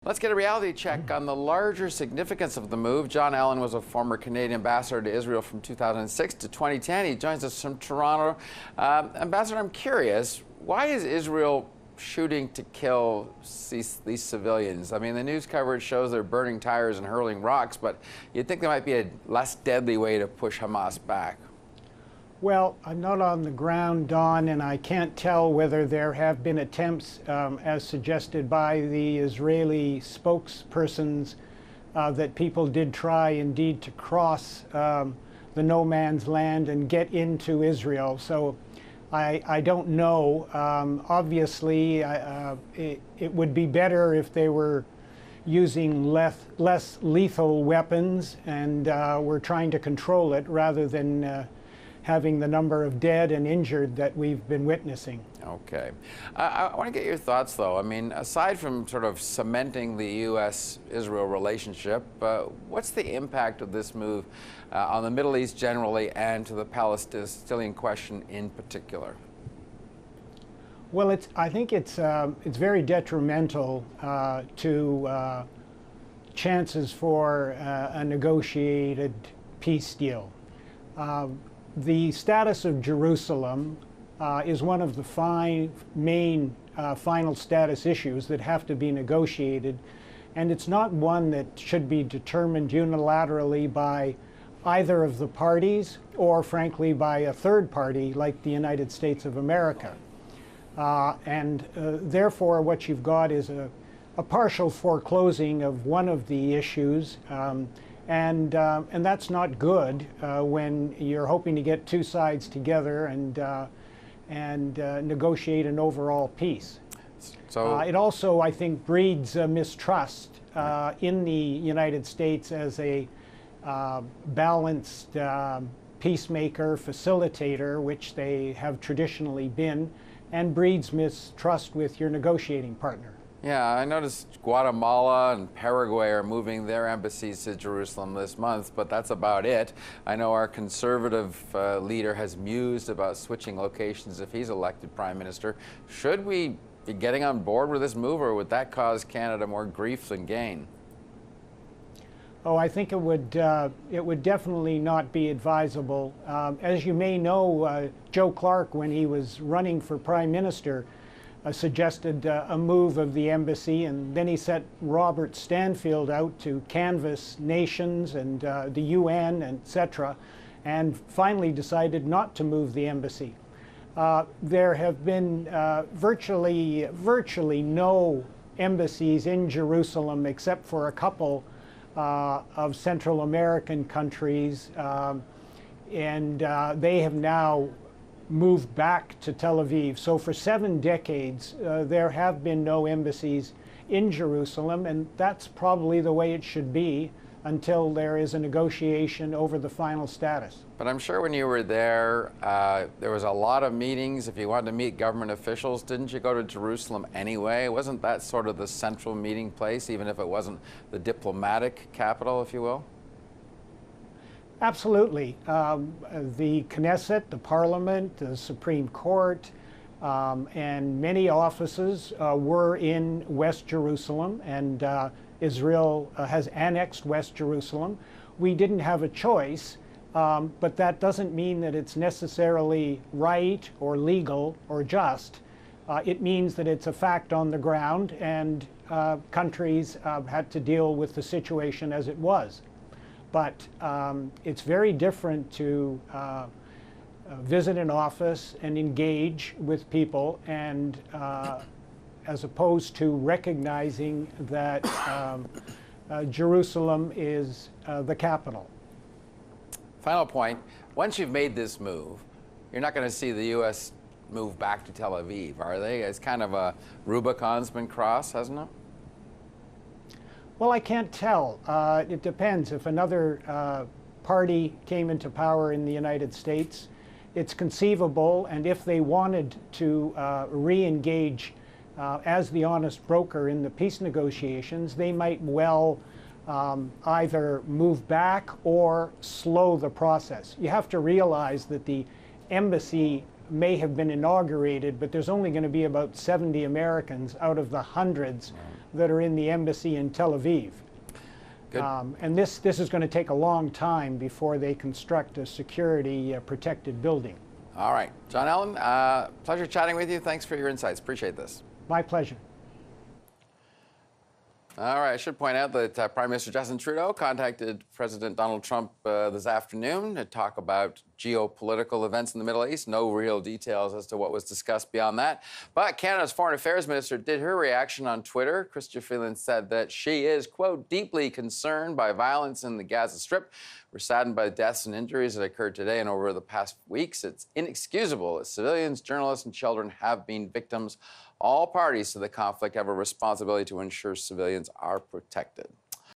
Let's get a reality check on the larger significance of the move. Jon Allen was a former Canadian ambassador to Israel from 2006 to 2010. He joins us from Toronto. Ambassador, I'm curious, why is Israel shooting to kill these civilians? I mean, the news coverage shows they're burning tires and hurling rocks, but you'd think there might be a less deadly way to push Hamas back. Well, I'm not on the ground, Don, and I can't tell whether there have been attempts, as suggested by the Israeli spokespersons, that people did try indeed to cross the no man's land and get into Israel. So I don't know. Obviously, it would be better if they were using less lethal weapons and were trying to control it rather than having the number of dead and injured that we've been witnessing. Okay. I want to get your thoughts, though. I mean, aside from sort of cementing the U.S.-Israel relationship, what's the impact of this move on the Middle East generally and to the Palestinian question in particular? Well, I think it's very detrimental to chances for a negotiated peace deal. The status of Jerusalem is one of the five main final status issues that have to be negotiated, and it's not one that should be determined unilaterally by either of the parties or, frankly, by a third party like the United States of America. Therefore, what you've got is a partial foreclosing of one of the issues. And that's not good when you're hoping to get two sides together and negotiate an overall peace. So it also, I think, breeds mistrust in the United States as a balanced peacemaker, facilitator, which they have traditionally been, and breeds mistrust with your negotiating partner. Yeah, I noticed Guatemala and Paraguay are moving their embassies to Jerusalem this month, but that's about it. I know our conservative leader has mused about switching locations if he's elected prime minister. Should we be getting on board with this move, or would that cause Canada more grief than gain? Oh, I think it would definitely not be advisable. As you may know, Joe Clark, when he was running for prime minister, suggested a move of the embassy, and then he set Robert Stanfield out to canvass nations and the UN, etc., and finally decided not to move the embassy. There have been virtually no embassies in Jerusalem except for a couple of Central American countries, and they have now moved back to Tel Aviv. So for 7 decades, there have been no embassies in Jerusalem, and that's probably the way it should be until there is a negotiation over the final status. But I'm sure when you were there, there was a lot of meetings. If you wanted to meet government officials, didn't you go to Jerusalem anyway? Wasn't that sort of the central meeting place, even if it wasn't the diplomatic capital, if you will? Absolutely. The Knesset, the Parliament, the Supreme Court, and many offices were in West Jerusalem, and Israel has annexed West Jerusalem. We didn't have a choice, but that doesn't mean that it's necessarily right or legal or just. It means that it's a fact on the ground, and countries had to deal with the situation as it was. But it's very different to visit an office and engage with people, and as opposed to recognizing that Jerusalem is the capital. Final point, once you've made this move, you're not going to see the U.S. move back to Tel Aviv, are they? It's kind of a Rubicon's been crossed, hasn't it? Well, I can't tell. It depends. If another party came into power in the United States, it's conceivable, and if they wanted to re-engage as the honest broker in the peace negotiations, they might well either move back or slow the process. You have to realize that the embassy may have been inaugurated, but there's only going to be about 70 Americans out of the hundreds that are in the embassy in Tel Aviv. Good. And this is going to take a long time before they construct a security protected building. All right. Jon Allen, pleasure chatting with you. Thanks for your insights. Appreciate this. My pleasure. All right. I should point out that Prime Minister Justin Trudeau contacted President Donald Trump this afternoon to talk about geopolitical events in the Middle East. No real details as to what was discussed beyond that. But Canada's Foreign Affairs Minister did her reaction on Twitter. Chrystia Freeland said that she is, quote, deeply concerned by violence in the Gaza Strip. We're saddened by the deaths and injuries that occurred today and over the past weeks. It's inexcusable that civilians, journalists, and children have been victims. All parties to the conflict have a responsibility to ensure civilians are protected.